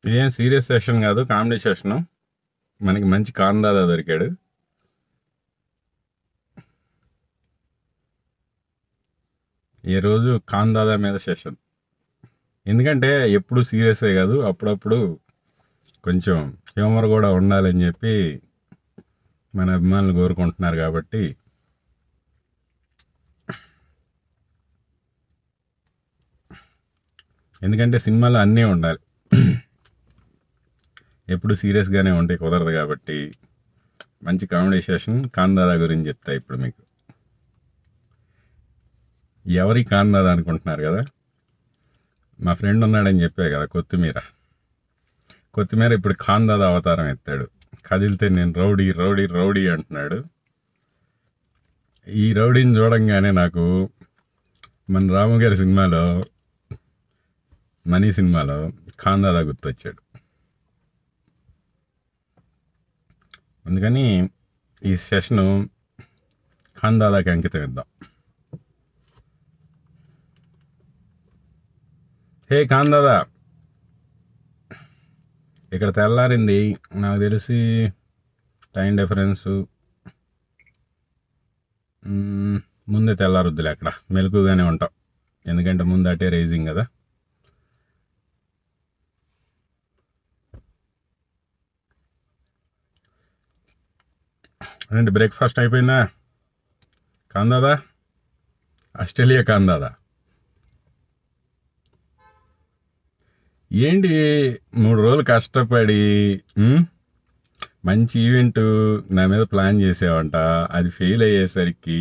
ఇదేం serious session కాదు, comedy session. మనకి మంచి కాందాదా దొరికాడు. ఈ రోజు కాందాదా మీద సెషన్. ఎందుకంటే ఎప్పుడు సీరియసే కాదు, అప్పుడప్పుడు కొంచెం హ్యూమర్ కూడా ఉండాలని చెప్పి మన అభిమానులు కోరుకుంటున్నారు కాబట్టి ఎందుకంటే సినిమాలో అన్నీ ఉండాలి, ఎప్పుడు సీరియస్గానే ఉంటే కుదరదు కాబట్టి మంచి కామెడీ సెషన్ కాందాదా గురించి చెప్తా ఇప్పుడు మీకు. ఎవరి కాందాదా అనుకుంటున్నారు కదా, మా ఫ్రెండ్ ఉన్నాడని చెప్పా కదా, కొత్తిమీర ఇప్పుడు కాందాదా అవతారం ఎత్తాడు. కదిలితే నేను రౌడీ రౌడీ రౌడీ అంటున్నాడు. ఈ రౌడీని చూడంగానే నాకు మన రాము గారి సినిమాలో, మనీ సినిమాలో కాందాదా గుర్తొచ్చాడు. అందుకని ఈ సెషను కాందాదాకి అంకితం ఇద్దాం. హే కాందాదా, ఇక్కడ తెల్లారింది, నాకు తెలిసి టైం డిఫరెన్స్ ముందే తెల్లారుద్దులే, అక్కడ మెలకుగానే ఉంటాం, ఎందుకంటే ముందు అటే రైజింగ్ కదా. అంటే బ్రేక్ఫాస్ట్ అయిపోయిందా కాందాదా? ఆస్ట్రేలియా కాందాదా ఏంటి 3 రోజులు కష్టపడి మంచి ఈవెంట్ నా మీద ప్లాన్ చేసావంట, అది ఫెయిల్ అయ్యేసరికి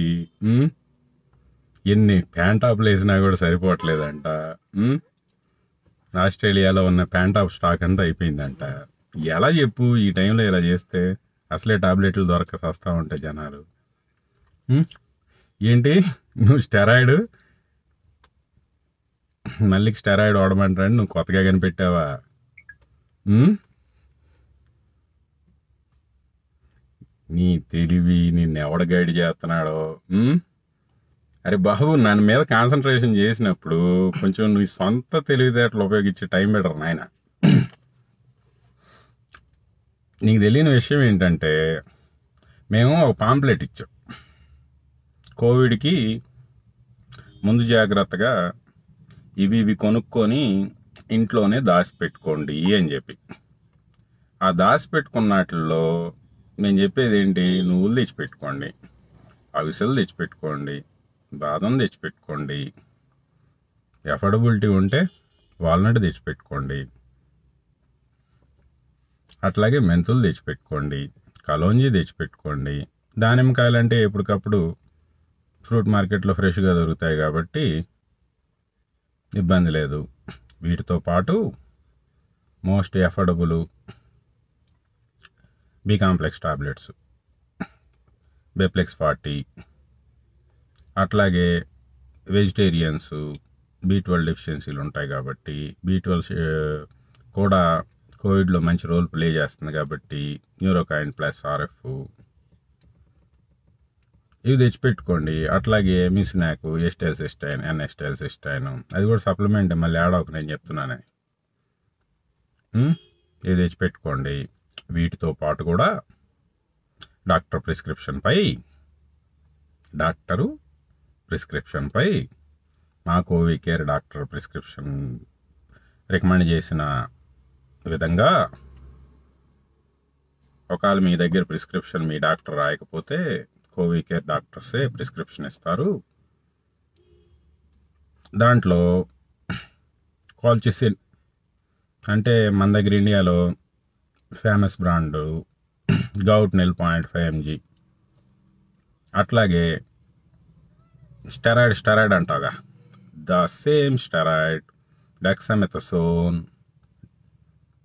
ఎన్ని ప్యాంటాప్లు వేసినా కూడా సరిపోవట్లేదంట. ఆస్ట్రేలియాలో ఉన్న ప్యాంటాప్ స్టాక్ అంతా అయిపోయిందంట. ఎలా చెప్పు ఈ టైంలో ఇలా చేస్తే? అసలే టాబ్లెట్లు దొరక వస్తూ ఉంటాయి జనాలు. ఏంటి నువ్వు స్టెరాయిడ్, మళ్ళీ స్టెరాయిడ్ వాడమంటారని నువ్వు కొత్తగా కనిపెట్టావా? నీ తెలివి నిన్ను ఎవడ గైడ్ చేస్తున్నాడో. అరే బాబు, నన్ను మీద కాన్సన్ట్రేషన్ చేసినప్పుడు కొంచెం నీ సొంత తెలివితేటలు ఉపయోగించే టైం బెటర్ నాయన. నీకు తెలియని విషయం ఏంటంటే, మేము ఒక పాంప్లెట్ ఇచ్చాం కోవిడ్కి ముందు జాగ్రత్తగా, ఇవి కొనుక్కొని ఇంట్లోనే దాచిపెట్టుకోండి అని చెప్పి. ఆ దాచిపెట్టుకున్నట్లో నేను చెప్పేది ఏంటి, నువ్వులు తెచ్చిపెట్టుకోండి, అవిసెలు తెచ్చిపెట్టుకోండి, బాదం తెచ్చిపెట్టుకోండి, ఎఫర్డబిలిటీ ఉంటే వాల్నట్ తెచ్చిపెట్టుకోండి, అట్లాగే మెంతులు తెచ్చిపెట్టుకోండి, కలోంజీ తెచ్చిపెట్టుకోండి. దానిమ్మకాయలు అంటే ఎప్పటికప్పుడు ఫ్రూట్ మార్కెట్లో ఫ్రెష్గా దొరుకుతాయి కాబట్టి ఇబ్బంది లేదు. వీటితో పాటు most affordable B complex tablets, Beplex 40. అట్లాగే వెజిటేరియన్స్ B12 డెఫిషియన్సీలు ఉంటాయి కాబట్టి B12 కూడా కోవిడ్లో మంచి రోల్ ప్లే చేస్తుంది కాబట్టి న్యూరోకైన్ ప్లస్ RF ఇవి తెచ్చిపెట్టుకోండి. అట్లాగే మిస్నాక్, ఎస్టైల్సిస్టైన్, ఎన్ఎస్టైల్సిస్టైన్, అది కూడా సప్లిమెంట్, మళ్ళీ యాడ్ నేను చెప్తున్నానని. ఇవి తెచ్చిపెట్టుకోండి. వీటితో పాటు కూడా డాక్టరు ప్రిస్క్రిప్షన్పై మా Covi care doctor prescription recommend చేసిన విధంగా, ఒకవేళ మీ దగ్గర ప్రిస్క్రిప్షన్ మీ డాక్టర్ రాయకపోతే కోవి కేర్ డాక్టర్సే ప్రిస్క్రిప్షన్ ఇస్తారు. దాంట్లో కాల్చిసిన్ అంటే మన దగ్గర ఇండియాలో famous brand Goutnil 0.5 mg. అట్లాగే స్టెరాయిడ్ అంటాగా, the same steroid dexamethasone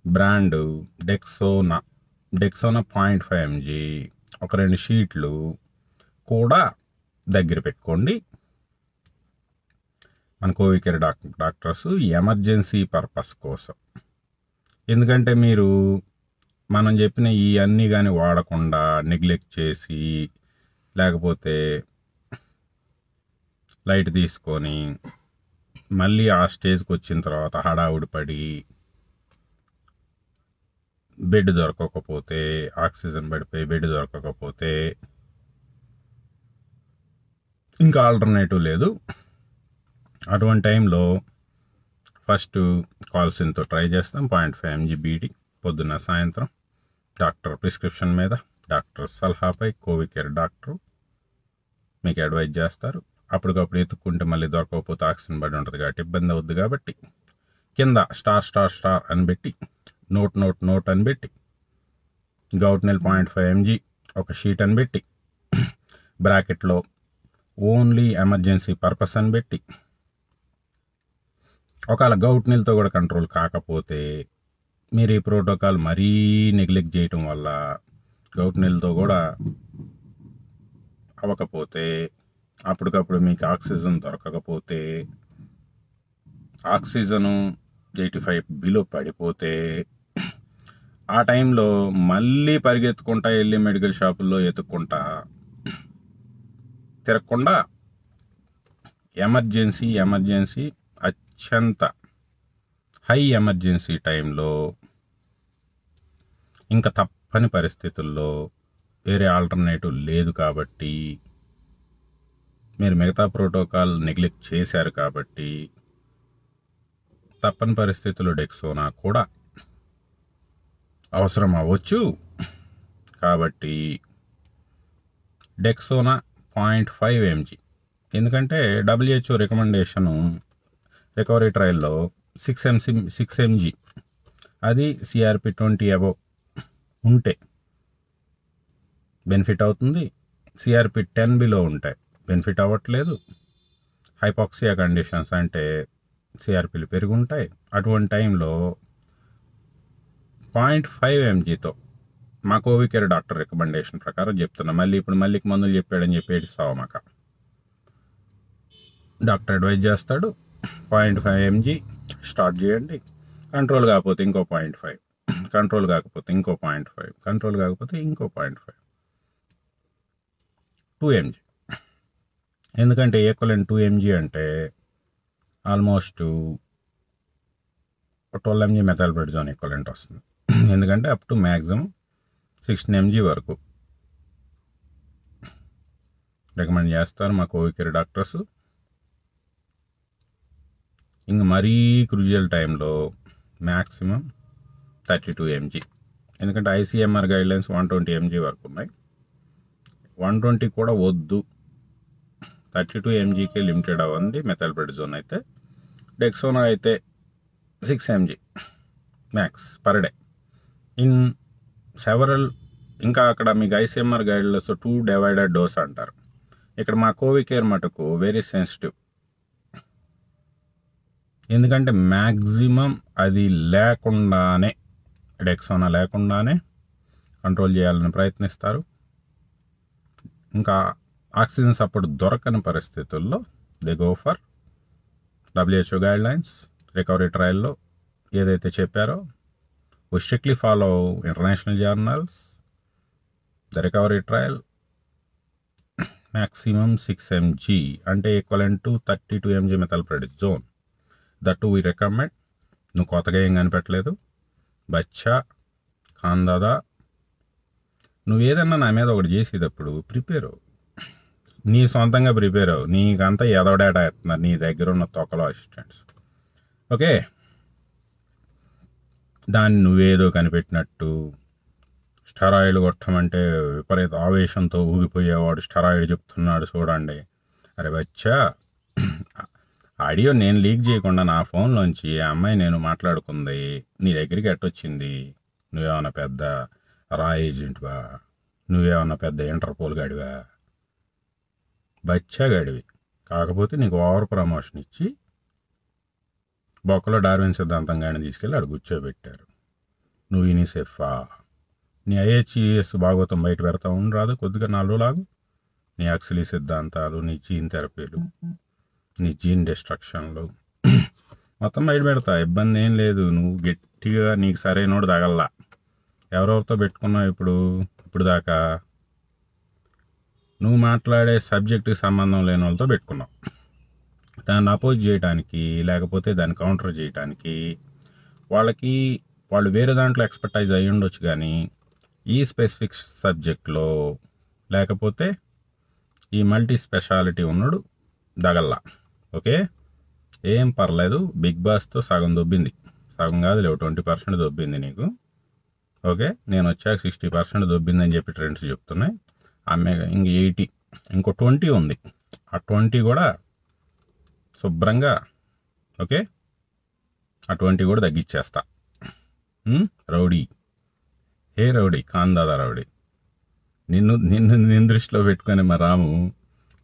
brand Dexona 0.5 mg, ఒక 2 షీట్లు కూడా దగ్గర పెట్టుకోండి. మన Covi care doctors emergency purpose కోసం. ఎందుకంటే మీరు మనం చెప్పిన ఈ అన్నీ కానీ వాడకుండా నెగ్లెక్ట్ చేసి, లేకపోతే లైట్ తీసుకొని మళ్ళీ ఆ స్టేజ్కి వచ్చిన తర్వాత హడావుడి పడి బెడ్ దొరకకపోతే, ఆక్సిజన్ పడిపోయి బెడ్ దొరకకపోతే ఇంకా ఆల్టర్నేటివ్ లేదు. అటువంటి టైంలో ఫస్ట్ కాల్సిన్తో ట్రై చేస్తాం. 0.5 mg బీడీ పొద్దున్న సాయంత్రం డాక్టర్ ప్రిస్క్రిప్షన్ మీద, డాక్టర్ సలహాపై కోవికేర్ డాక్టర్ మీకు అడ్వైజ్ చేస్తారు. అప్పటికప్పుడు ఎత్తుక్కుంటే మళ్ళీ దొరకకపోతే ఆక్సిజన్ పడి ఉంటుంది కాబట్టి ఇబ్బంది అవుద్ది. కాబట్టి కింద స్టార్ అని పెట్టి నోట్ అని పెట్టి గౌట్నెల్ 0.5 mg ఒక షీట్ అని పెట్టి బ్రాకెట్లో ఓన్లీ ఎమర్జెన్సీ పర్పస్ అని పెట్టి, ఒకవేళ గౌట్నెల్తో కూడా కంట్రోల్ కాకపోతే మీరు ఈ ప్రోటోకాల్ మరీ నెగ్లెక్ట్ చేయటం వల్ల గౌట్నెల్తో కూడా అవ్వకపోతే, అప్పటికప్పుడు మీకు ఆక్సిజన్ దొరకకపోతే, ఆక్సిజను 85 బిలో పడిపోతే, ఆ టైంలో మళ్ళీ పరిగెత్తుకుంటా వెళ్ళి మెడికల్ షాపుల్లో ఎత్తుక్కుంటా తిరగకుండా ఎమర్జెన్సీ అత్యంత హై ఎమర్జెన్సీ టైంలో ఇంకా తప్పని పరిస్థితుల్లో వేరే ఆల్టర్నేటివ్ లేదు కాబట్టి, మీరు మిగతా ప్రోటోకాల్ నెగ్లెక్ట్ చేశారు కాబట్టి తప్పని పరిస్థితుల్లో డెక్సోనా కూడా అవసరం అవ్వచ్చు. కాబట్టి డెక్సోనా 0.5 mg, ఎందుకంటే WHO రికమెండేషను రికవరీ ట్రయల్లో 6 mg, అది CRP 20 అబవ్ ఉంటే బెనిఫిట్ అవుతుంది. CRP 10 బిలో ఉంటే బెనిఫిట్ అవ్వట్లేదు. హైపాక్సియా కండిషన్స్ అంటే CRPలు పెరిగి ఉంటాయి. అటువంటి టైంలో 0.5 mgతో మా కోవికేర్ డాక్టర్ రికమెండేషన్ ప్రకారం చెప్తున్నా. ఇప్పుడు మళ్ళీ మందులు చెప్పాడని చెప్పి ఏడుస్తావా మాక. డాక్టర్ అడ్వైజ్ చేస్తాడు 0.5 mg స్టార్ట్ చేయండి. కంట్రోల్ కాకపోతే ఇంకో 0.5, కంట్రోల్ కాకపోతే ఇంకో 0.5, కంట్రోల్ కాకపోతే ఇంకో 0.5, 2 mg. ఎందుకంటే ఈక్వలెంట్ 2 mg అంటే ఆల్మోస్ట్ 12 mg మెథాల్ప్రెడిజోన్ ఈక్వలెంట్ వస్తుంది. ఎందుకంటే అప్ టు మ్యాక్సిమం 16 mg వరకు రికమెండ్ చేస్తారు మా కోవికేర్ డాక్టర్స్. ఇంక మరీ క్రూజియల్ టైంలో మ్యాక్సిమం 32 mg, ఎందుకంటే ICMR గైడ్లైన్స్ 120 mg వరకు ఉన్నాయి. 120 కూడా వద్దు, 32 mgకే లిమిటెడ్ అవ్వండి మెథాల్ప్రెడిజోన్ అయితే. డెక్సోనా అయితే 6 mg max per day in several. ఇంకా అక్కడ మీకు ICMR గైడ్లైన్స్ 2 డివైడెడ్ డోస్ అంటారు. ఇక్కడ మా కోవికేర్ మటుకు వెరీ సెన్సిటివ్, ఎందుకంటే మ్యాక్సిమం అది లేకుండానే, డెక్సోనా లేకుండానే కంట్రోల్ చేయాలని ప్రయత్నిస్తారు. ఇంకా ఆక్సిజన్ సపోర్ట్ దొరకని పరిస్థితుల్లో they go for WHO guidelines. Recovery ట్రయల్లో ఏదైతే చెప్పారో we strictly follow international journals. The recovery trial maximum 6 mg అంటే equivalent to 32 mg methylprednisolone. That we recommend. నువ్వు కొత్తగా ఏం కనిపెట్టలేదు బచ్చా కాందాదా. నువ్వు ఏదన్నా నా మీద ఒకటి చేసేటప్పుడు ప్రిపేర్ అవ్వు, నీ సొంతంగా ప్రిపేర్ అవ్వు. నీకంతా ఏదో డేటా ఇస్తున్నారు నీ దగ్గర ఉన్న తొక్కలో అసిస్టెంట్స్. ఓకే, దాన్ని నువ్వేదో కనిపెట్టినట్టు స్టెరాయిడ్ కొట్టమంటే విపరీత ఆవేశంతో ఊగిపోయేవాడు స్టెరాయిడ్ చెప్తున్నాడు చూడండి. అరే బచ్చా, ఆడియో నేను లీక్ చేయకుండా నా ఫోన్లోంచి ఆ అమ్మాయి నేను మాట్లాడుకుంది నీ దగ్గరికి ఎట్టొచ్చింది? నువ్వేమన్నా పెద్ద రా ఏజెంట్వా? నువ్వేమన్నా పెద్ద ఇంటర్పోల్ గాడివా? బచ్చా గాడివి. కాకపోతే నీకు ఓవర్ ప్రమోషన్ ఇచ్చి బొక్కలో డార్విన్ సిద్ధాంతం కానీ తీసుకెళ్ళి అక్కడ కూర్చోబెట్టారు. నువ్వు యూనిసెఫా? నీ IHES భాగవతం బయట పెడతా ఉండరాదు కొద్దిగా 4 రోజులాగు. నీ అక్సిలీ సిద్ధాంతాలు, నీ జీన్ థెరపీలు, నీ జీన్ డిస్ట్రక్షన్లు మొత్తం బయట పెడతా, ఇబ్బంది ఏం లేదు. నువ్వు గట్టిగా నీకు సరైనోడు తగల్లా. ఎవరెవరితో పెట్టుకున్నావు ఇప్పుడు దాకా? నువ్వు మాట్లాడే సబ్జెక్టుకి సంబంధం లేని వాళ్ళతో పెట్టుకున్నావు. దాన్ని అపోజ్ చేయడానికి లేకపోతే దాన్ని కౌంటర్ చేయడానికి వాళ్ళకి వాళ్ళు వేరే దాంట్లో ఎక్స్పర్టైజ్ అయ్యి ఉండొచ్చు, కానీ ఈ స్పెసిఫిక్ సబ్జెక్ట్లో లేకపోతే ఈ మల్టీ స్పెషాలిటీ ఉన్నాడు దగల్లా. ఓకే, ఏం పర్లేదు, బిగ్ బాస్తో సగం దొబ్బింది, సగం కాదు లేవు 20% దొబ్బింది నీకు. ఓకే, నేను వచ్చాక 60% దొబ్బిందని చెప్పి ట్రెండ్స్ చెప్తున్నాయి. ఆమె ఇంక 80, ఇంకో 20 ఉంది. ఆ 20 కూడా శుభ్రంగా, ఓకే, ఆ 20 కూడా తగ్గించేస్తా. రౌడీ, హే రౌడీ, కాందాదా రౌడీ, నిన్ను దృష్టిలో పెట్టుకొని మా రాము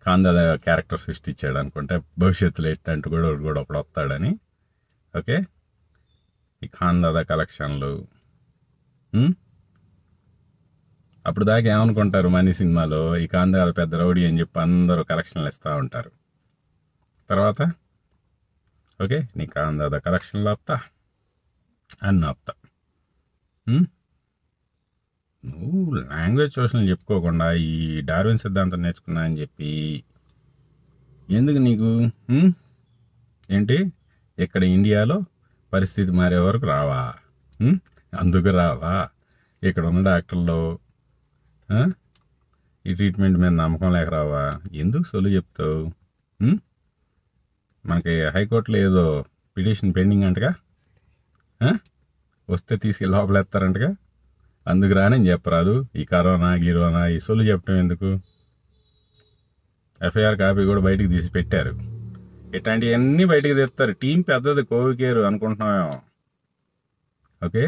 కాందాదా క్యారెక్టర్ సృష్టించాడు అనుకుంటే భవిష్యత్తులో ఎట్టంటూ కూడా ఒకడు వస్తాడని. ఓకే, ఈ కాందాదా కలెక్షన్లు అప్పుడు దాకా ఏమనుకుంటారు మనీ సినిమాలో, ఈ కాందాదా పెద్ద రౌడీ అని చెప్పి అందరూ కలెక్షన్లు ఇస్తూ ఉంటారు. తర్వాత ఓకే, నీ కాందాదా కలెక్షన్లు ఆపుతా, అన్నీ ఆపుతా. నువ్వు లాంగ్వేజ్ సోషల్ చెప్పుకోకుండా ఈ డార్విన్ సిద్ధాంతం నేర్చుకున్నా అని చెప్పి ఎందుకు నీకు ఏంటి ఇక్కడ ఇండియాలో పరిస్థితి మారే వరకు రావా? అందుకు రావా? ఇక్కడ ఉన్న డాక్టర్లో ఈ ట్రీట్మెంట్ మీద నమ్మకం లేక రావా? ఎందుకు సొల్లు చెప్తావు? మనకి హైకోర్టులో ఏదో పిటిషన్ పెండింగ్ అంటగా, వస్తే తీసుకెళ్ళి లోపలేస్తారంటగా, అందుకు రానని చెప్పరాదు. ఈ కరోనా గిరోనా ఈ సొల్లు చెప్పడం ఎందుకు? ఎఫ్ఐఆర్ కాపీ కూడా బయటికి తీసి పెట్టారు. ఇట్లాంటివన్నీ బయటికి తెస్తారు. టీం పెద్దది, కోవికేరు అనుకుంటున్నామేమో. ఓకే,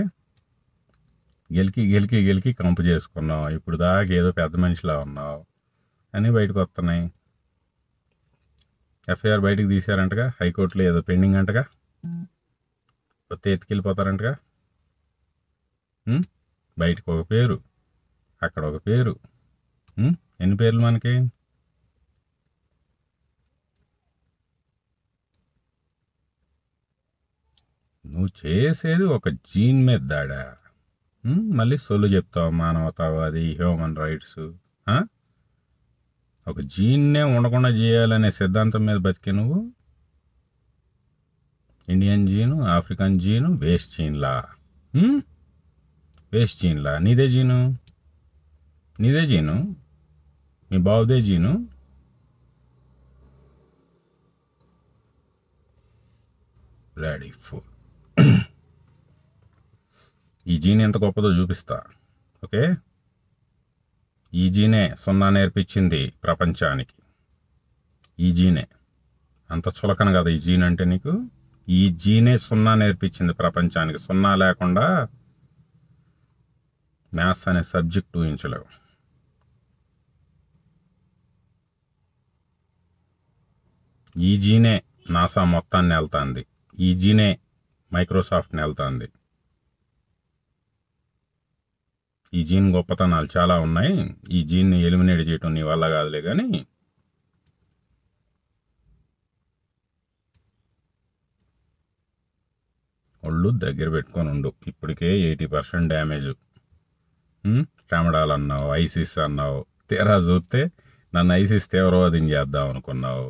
గెలికి కంపు చేసుకున్నావు, ఇప్పుడు దాకా ఏదో పెద్ద మనిషిలా ఉన్నావు, అన్నీ బయటకు వస్తున్నాయి. ఎఫ్ఐఆర్ బయటికి తీశారంటగా, హైకోర్టులో ఏదో పెండింగ్ అంటగా, కొత్త ఎత్తుకెళ్ళిపోతారంటగా. బయటకు ఒక పేరు, అక్కడ ఒక పేరు, ఎన్ని పేర్లు మనకి? నువ్వు చేసేది ఒక జీన్ మీద దాడా, మళ్ళీ సొల్లు చెప్తావు మానవతావాది, హ్యూమన్ రైట్స్. ఒక జీన్నే ఉండకుండా చేయాలనే సిద్ధాంతం మీద బతికే నువ్వు Indian gene, African gene, waste జీన్లా, వేస్ట్ జీన్లా. నీదే జీను, మీ బావుదే జీను. Bloody fool. ఈ జీన్ ఎంత గొప్పదో చూపిస్తా. ఓకే, ఈ జీనే సున్నా నేర్పించింది ప్రపంచానికి. ఈ జీనే అంత చులకన కదా ఈ జీన్ అంటే నీకు. ఈ జీనే సున్నా నేర్పించింది ప్రపంచానికి. సున్నా లేకుండా మ్యాథ్స్ అనే సబ్జెక్ట్ ఊహించలేవు. ఈ జీనే నాసా మొత్తాన్ని వెళ్తుంది. ఈ జీనే మైక్రోసాఫ్ట్ని వెళ్తుంది. ఈ జీన్ గొప్పతనాలు చాలా ఉన్నాయి. ఈ జీన్ని ఎలిమినేట్ చేయటం నీ వల్ల కాదులే, కానీ ఒళ్ళు దగ్గర పెట్టుకొని ఉండు. ఇప్పటికే 80% డ్యామేజ్. ట్రామడాల్ అన్నావు, ఐసిస్ అన్నావు, తీరా చూస్తే నన్ను ఐసిస్ తీవ్రవాదం చేద్దాం అనుకున్నావు.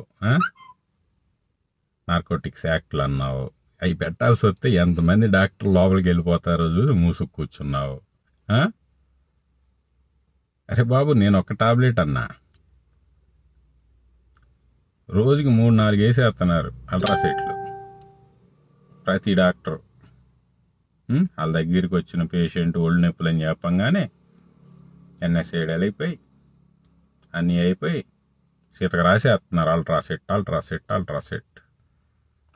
నార్కోటిక్స్ యాక్ట్లు అన్నావు, అవి పెట్టాల్సి వస్తే ఎంతమంది డాక్టర్లు లోపలికి వెళ్ళిపోతారో చూసి మూసుకు కూర్చున్నావు. అరే బాబు, నేను ఒక టాబ్లెట్ అన్నా, రోజుకి 3-4 వేసేస్తున్నారు అల్ట్రాసెట్లు ప్రతి డాక్టరు. వాళ్ళ దగ్గరికి వచ్చిన పేషెంట్ ఒళ్ళు నొప్పులు అని చెప్పంగానే ఎన్ఎస్ఏడీలు అయిపోయి అన్నీ అయిపోయి సీతకు రాసేస్తున్నారు అల్ట్రాసెట్.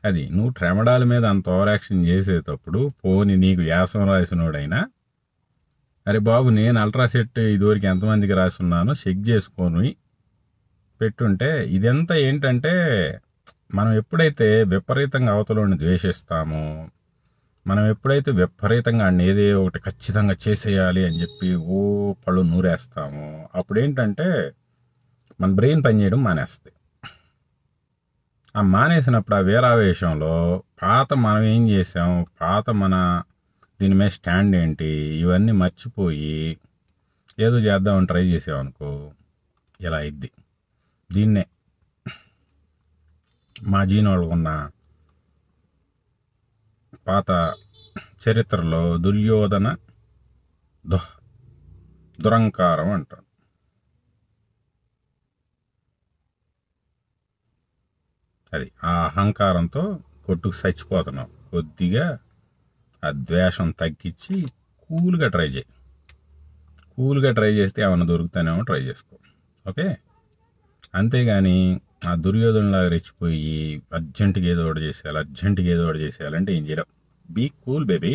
అది నువ్వు ట్రెమడాల్ మీద అంత ఓవరాక్షన్ చేసేటప్పుడు పోని నీకు యాసం రాసినోడైనా, అరే బాబు నేను అల్ట్రాసెట్ ఇదివరకు ఎంతమందికి రాసున్నానో చెక్ చేసుకొని పెట్టుంటే. ఇదంతా ఏంటంటే, మనం ఎప్పుడైతే విపరీతంగా అవతలని ద్వేషిస్తామో, మనం ఎప్పుడైతే విపరీతంగా ఏదో ఒకటి ఖచ్చితంగా చేసేయాలి అని చెప్పి పళ్ళు నూరేస్తామో, అప్పుడు ఏంటంటే మన బ్రెయిన్ పనిచేయడం మానేస్తుంది. ఆ మానేసినప్పుడు ఆ వీరావేశంలో మనం ఏం చేసాం, మన దీని మీద స్టాండ్ ఏంటి, ఇవన్నీ మర్చిపోయి ఏదో చేద్దామని ట్రై చేసామనుకో, ఇలా అయింది. దీన్నే మా జీన్ వాళ్ళకున్న పాత చరిత్రలో దుర్యోధన దురంకారం అంటారు. అది ఆ అహంకారంతో కొట్టుకు చచ్చిపోతున్నావు. కొద్దిగా ఆ ద్వేషం తగ్గించి కూల్గా ట్రై చేయి. కూల్గా ట్రై చేస్తే ఏమన్నా దొరుకుతానేమో ట్రై చేసుకో. ఓకే, అంతేగాని ఆ దుర్యోధనలాగా రెచ్చిపోయి అర్జెంటుగా ఏదో ఒకటి చేసేయాలంటే ఏం చేయలేవు. Be cool baby.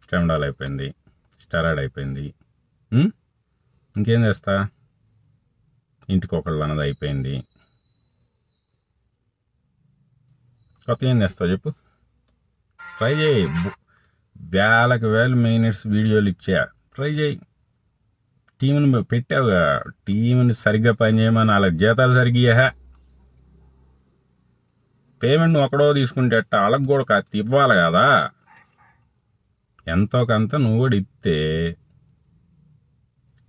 స్టెమ్డాల్ అయిపోయింది, స్టెరాయిడ్ అయిపోయింది, ఇంకేం చేస్తా, ఇంటికి ఒకళ్ళు అన్నది అయిపోయింది. కొత్త ఏం చేస్తావు చెప్పు? ట్రై చేయి. వేలకు వేలు మినిట్స్ వీడియోలు ఇచ్చా, ట్రై చేయి. టీంని పెట్టావుగా, టీంని సరిగ్గా పనిచేయమని, వాళ్ళకి జీతాలు సరిగ్గా పేమెంట్ ఒకడో తీసుకుంటే వాళ్ళకి కూడా కాస్త ఇవ్వాలి కదా. ఎంతో కొంత నువ్వు కూడా ఇస్తే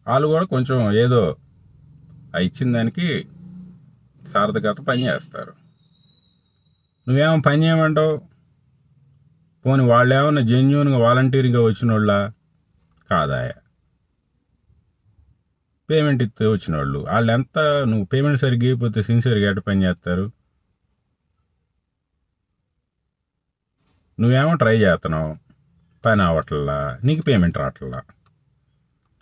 వాళ్ళు కూడా కొంచెం ఏదో ఇచ్చిన దానికి సార్థకత పని చేస్తారు. నువ్వేమో పని చేయమంటావు. పోనీ వాళ్ళు ఏమన్నా జెన్యున్గా వాలంటీర్గా వచ్చిన వాళ్ళ కాదా? పేమెంట్ ఇస్తే వచ్చిన వాళ్ళు ఎంత, నువ్వు పేమెంట్ సరిగ్గా అయిపోతే సిన్సియర్గా ఎట్ట పని చేస్తారు? నువ్వేమో ట్రై చేస్తున్నావు, పని అవ్వట్లా, నీకు పేమెంట్ రావట్లా.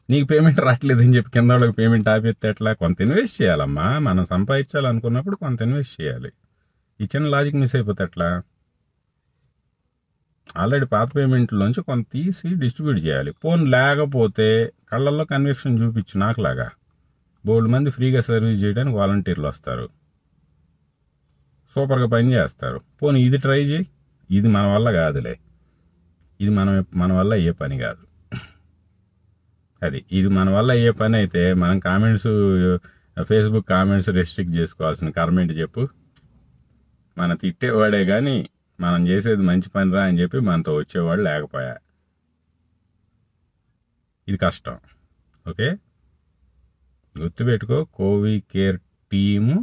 నీకు పేమెంట్ రావట్లేదని చెప్పి కింద వాళ్ళకి పేమెంట్ ఆపేస్తే ఎట్లా? కొంత ఇన్వెస్ట్ చేయాలమ్మా. మనం సంపాదించాలనుకున్నప్పుడు కొంత ఇన్వెస్ట్ చేయాలి. ఈ చిన్న లాజిక్ మిస్ అయిపోతే ఎట్లా? ఆల్రెడీ పాత పేమెంట్లోంచి కొంత తీసి డిస్ట్రిబ్యూట్ చేయాలి. ఫోన్ లేకపోతే కళ్ళల్లో కన్విక్షన్ చూపించు. నాకులాగా బోల్డ్ మంది ఫ్రీగా సర్వీస్ చేయడానికి వాలంటీర్లు వస్తారు, సూపర్గా పని చేస్తారు. పోనీ ఇది ట్రై చేయి. ఇది మన వల్ల కాదులే, ఇది మన వల్ల అయ్యే పని కాదు. ఇది మన వల్ల అయ్యే పని అయితే మనం కామెంట్స్, ఫేస్బుక్ కామెంట్స్ రెస్ట్రిక్ట్ చేసుకోవాల్సిన కర్మేంటి చెప్పు? మన తిట్టేవాడే కానీ మనం చేసేది మంచి పని రా అని చెప్పి మనతో వచ్చేవాడు లేకపోయా. ఇది కష్టం. ఓకే, గుర్తుపెట్టుకో. కోవి కేర్ టీము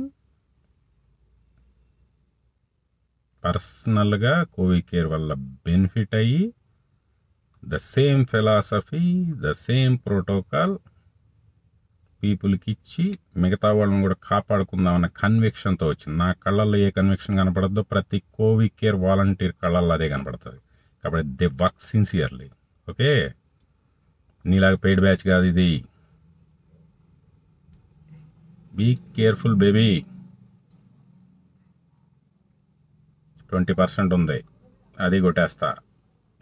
పర్సనల్గా కోవి కేర్ వల్ల బెనిఫిట్ అయ్యి the same philosophy, the same protocol పీపుల్కి ఇచ్చి మిగతా వాళ్ళని కూడా కాపాడుకుందామన్న కన్విక్షన్తో వచ్చింది. నా కళ్ళల్లో ఏ కన్విక్షన్ కనపడద్దో ప్రతి కోవి కేర్ వాలంటీర్ కళ్ళల్లో అదే కనపడుతుంది. కాబట్టి దే వర్క్ సిన్సియర్లీ. ఓకే, నీలాగా పెయిడ్ బ్యాచ్ కాదు ఇది. Be careful baby. 20% ఉంది, అది కొట్టేస్తా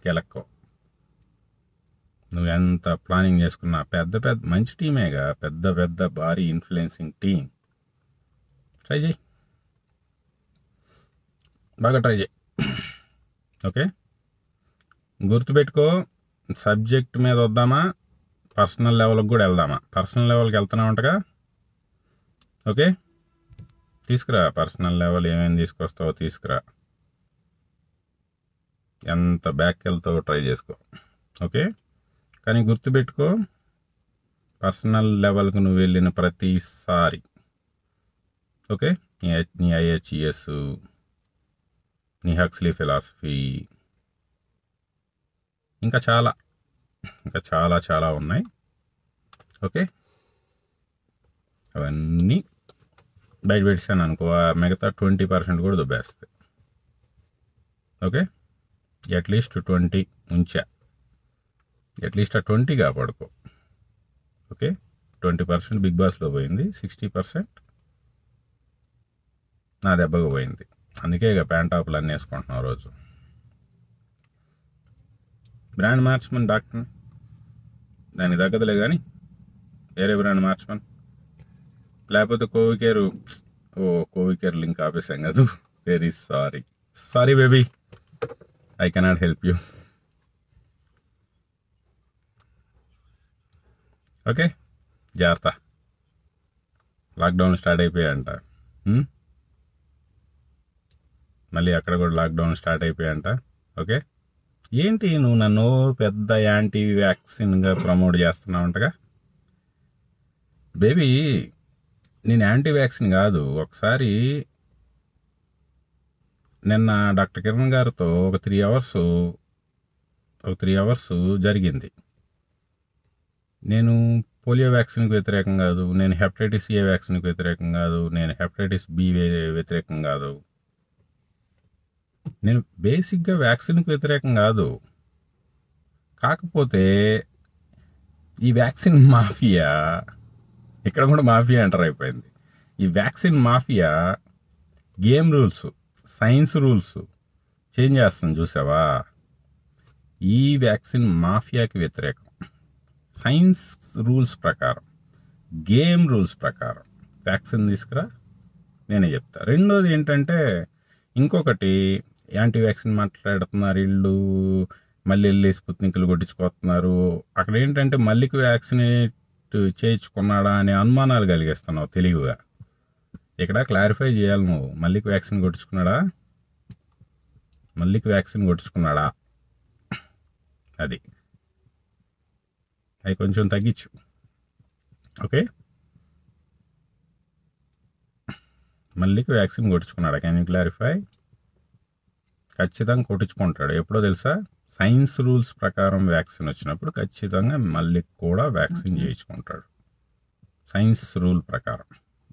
కెలక్కో. నువ్వు ఎంత ప్లానింగ్ చేసుకున్నా పెద్ద మంచి టీమేగా, పెద్ద భారీ ఇన్ఫ్లుయెన్సింగ్ టీం. ట్రై చేయి, బాగా ట్రై చేయి. ఓకే, గుర్తుపెట్టుకో. సబ్జెక్ట్ మీద వద్దామా, పర్సనల్ లెవెల్కి కూడా వెళ్దామా? పర్సనల్ లెవెల్కి వెళ్తున్నా ఉంటగా. ఓకే, తీసుకురా. పర్సనల్ లెవెల్ ఏమేమి తీసుకొస్తావో తీసుకురా. ఎంత బ్యాక్ వెళ్తావో ట్రై చేసుకో. ఓకే, కానీ గుర్తుపెట్టుకో, పర్సనల్ లెవెల్కి నువ్వు వెళ్ళిన ప్రతిసారి, ఓకే, నీ IHES, నీ హక్స్లీ ఫిలాసఫీ, ఇంకా చాలా ఉన్నాయి. ఓకే, అవన్నీ బయట పెట్టాను అనుకో, మిగతా 20% కూడా దుబ్బేస్తాయి. ఓకే, అట్లీస్ట్ 20 ఉంచా, అట్లీస్ట్ ఆ 20 కాపాడుకో. ఓకే, 20% బిగ్ బాస్లో పోయింది, 60% నా దెబ్బకు పోయింది. అందుకే ఇక ప్యాంట్ టాపులు అన్నీ వేసుకుంటున్నాం రోజు. బ్రాండ్ మార్చమని డాక్టర్ని, దానికి తగ్గదులే కానీ వేరే బ్రాండ్ మార్చమని. లేకపోతే కోవి కేర్ లింక్ ఆపేసాం కదా. Very sorry baby, I cannot help you. Okay, జాగ్రత్త. Lockdown start అయిపోయాయంట. మళ్ళీ అక్కడ కూడా లాక్డౌన్ స్టార్ట్ అయిపోయాయంట. ఓకే, ఏంటి నువ్వు నన్ను పెద్ద యాంటీ వ్యాక్సిన్గా ప్రమోట్ చేస్తున్నావు అంటగా? బేబీ, నేను యాంటీ వ్యాక్సిన్ కాదు. ఒకసారి నిన్న డాక్టర్ కిరణ్ గారితో ఒక 3 అవర్స్ జరిగింది. నేను పోలియో వ్యాక్సిన్కి వ్యతిరేకం కాదు, నేను హెపటైటిస్ ఏ వ్యాక్సిన్కి వ్యతిరేకం కాదు, నేను హెపటైటిస్ బి వ్యతిరేకం కాదు, నేను బేసిక్గా వ్యాక్సిన్కి వ్యతిరేకం కాదు. కాకపోతే ఈ వ్యాక్సిన్ మాఫియా, ఇక్కడ కూడా మాఫియా ఎంటర్ అయిపోయింది. ఈ vaccine mafia game rules, science rules change చేస్తుంది చూసావా. ఈ వ్యాక్సిన్ మాఫియాకి వ్యతిరేకం. సైన్స్ రూల్స్ ప్రకారం, గేమ్ రూల్స్ ప్రకారం వ్యాక్సిన్ తీసుకురా, నేనే చెప్తా. రెండోది ఏంటంటే, ఇంకొకటి యాంటీ వ్యాక్సిన్ మాట్లాడుతున్నారు వీళ్ళు, మళ్ళీ వెళ్ళి స్పుత్నిక్లు కొట్టించుకొస్తున్నారు. అక్కడ ఏంటంటే మల్లికి వ్యాక్సినేట్ చేయించుకున్నాడా అనే అనుమానాలు కలిగిస్తున్నావు తెలివిగా. ఇక్కడ క్లారిఫై చేయాలి నువ్వు. మల్లికి వ్యాక్సిన్ కొట్టించుకున్నాడా, మల్లికి వ్యాక్సిన్ కొట్టించుకున్నాడా, అది అవి కొంచెం తగ్గించు. ఓకే, మల్లికి వ్యాక్సిన్ కొట్టించుకున్నాడా, కెన్ యూ క్లారిఫై? ఖచ్చితంగా కొట్టించుకుంటాడు. ఎప్పుడో తెలుసా, సైన్స్ రూల్స్ ప్రకారం వ్యాక్సిన్ వచ్చినప్పుడు ఖచ్చితంగా మల్లికి కూడా వ్యాక్సిన్ చేయించుకుంటాడు, సైన్స్ రూల్ ప్రకారం.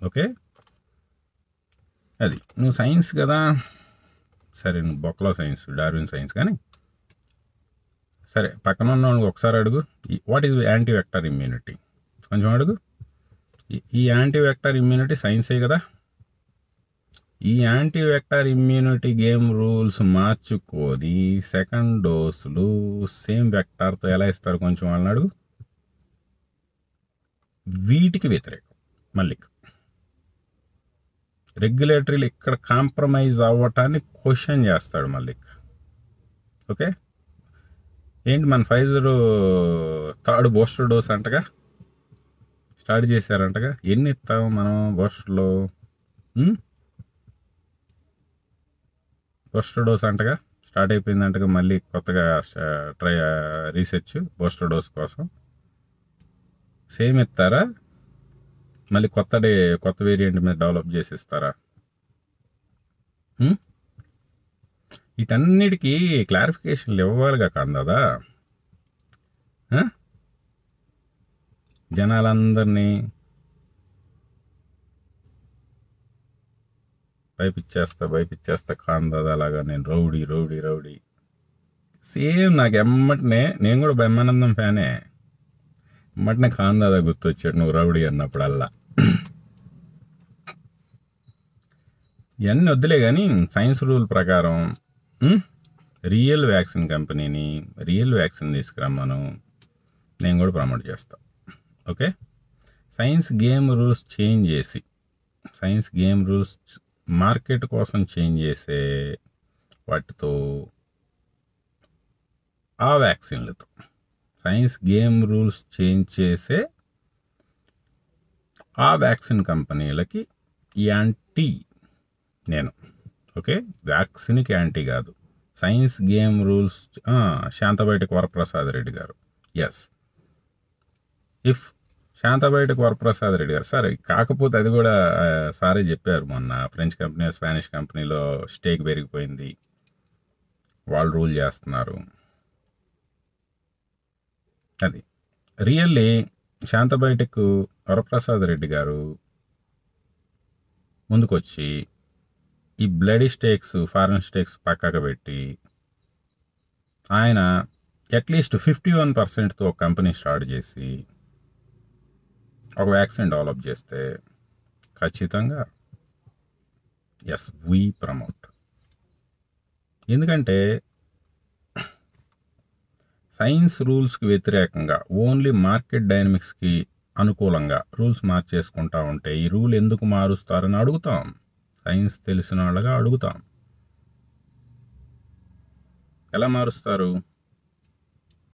ఓకే, అది నువ్వు సైన్స్ కదా, సరే నువ్వు బొక్కలో సైన్స్, డార్విన్ సైన్స్ కానీ సరే. పక్కన ఉన్నవాడికి ఒకసారి అడుగు, what is anti vector immunity, కొంచెం అడుగు. ఈ యాంటీ వెక్టర్ ఇమ్యూనిటీ సైన్సే కదా. ఈ anti vector immunity game rules మార్చుకొని సెకండ్ డోసులు సేమ్ వెక్టార్తో ఎలా ఇస్తారు, కొంచెం వాళ్ళని అడుగు. వీటికి వ్యతిరేకం మళ్ళీ రెగ్యులేటరీలు ఇక్కడ కాంప్రమైజ్ అవ్వటాన్ని క్వశ్చన్ చేస్తాడు మళ్ళీ. ఓకే, ఏంటి మన ఫైజర్ 3rd బూస్టర్ డోస్ అంటగా స్టార్ట్ చేశారంటగా, ఎన్ని ఇస్తాము మనం బూస్టర్లో? బూస్టర్ డోస్ అంటగా స్టార్ట్ అయిపోయిందంటగా, మళ్ళీ కొత్తగా రీసెర్చ్ బూస్టర్ డోస్ కోసం. సేమ్ ఇస్తారా, మళ్ళీ కొత్త వేరియంట్ మీద డెవలప్ చేసి ఇస్తారా? వీటన్నిటికీ క్లారిఫికేషన్లు ఇవ్వాలిగా కాదా జనాలందరినీ భయపిచ్చేస్తా కాందాదా అలాగా. నేను రౌడీ సేమ్ నాకు ఎమ్మటనే, నేను కూడా బ్రహ్మానందం ఫ్యానే, ఎమ్మటనే కాందాదా గుర్తొచ్చాడు నువ్వు రౌడీ అన్నప్పుడల్లా. ఇవన్నీ వద్దులే కానీ, సైన్స్ రూల్ ప్రకారం రియల్ వ్యాక్సిన్ కంపెనీని, రియల్ వ్యాక్సిన్ తీసుకురమ్మను, నేను కూడా ప్రమోట్ చేస్తా. Okay, science game rules change చేసి, సైన్స్ గేమ్ రూల్స్ మార్కెట్ కోసం చేంజ్ చేసే వాటితో, ఆ వ్యాక్సిన్లతో, సైన్స్ గేమ్ రూల్స్ చేంజ్ చేసే ఆ వ్యాక్సిన్ కంపెనీలకి యాంటీ నేను. ఓకే, వ్యాక్సిన్కి యాంటీ కాదు, సైన్స్ గేమ్ రూల్స్. శాంతబయటకు వరప్రసాద్ రెడ్డి గారు, ఎస్, ఇఫ్ శాంతబయటకు వరప్రసాద్ రెడ్డి గారు, సరే. కాకపోతే అది కూడా సారే చెప్పారు మొన్న, ఫ్రెంచ్ కంపెనీ స్పానిష్ కంపెనీలో స్టేక్ పెరిగిపోయింది, వాళ్ళు రూల్ చేస్తున్నారు. అది రియల్లీ శాంతబయటకు వరప్రసాద్ రెడ్డి గారు ముందుకొచ్చి ఈ బ్లడీ స్టేక్స్, ఫారెన్ స్టేక్స్ పక్కకు పెట్టి, ఆయన అట్లీస్ట్ 51%తో ఒక కంపెనీ స్టార్ట్ చేసి ఒక వ్యాక్సిన్ డెవలప్ చేస్తే ఖచ్చితంగా ఎస్, వీ ప్రమోట్. ఎందుకంటే సైన్స్ రూల్స్కి వ్యతిరేకంగా, ఓన్లీ మార్కెట్ డైనమిక్స్కి అనుకూలంగా రూల్స్ మార్చేసుకుంటా ఉంటే, ఈ రూల్ ఎందుకు మారుస్తారని అడుగుతాం, సైన్స్ తెలిసిన వాళ్ళగా అడుగుతాం. ఎలా మారుస్తారు?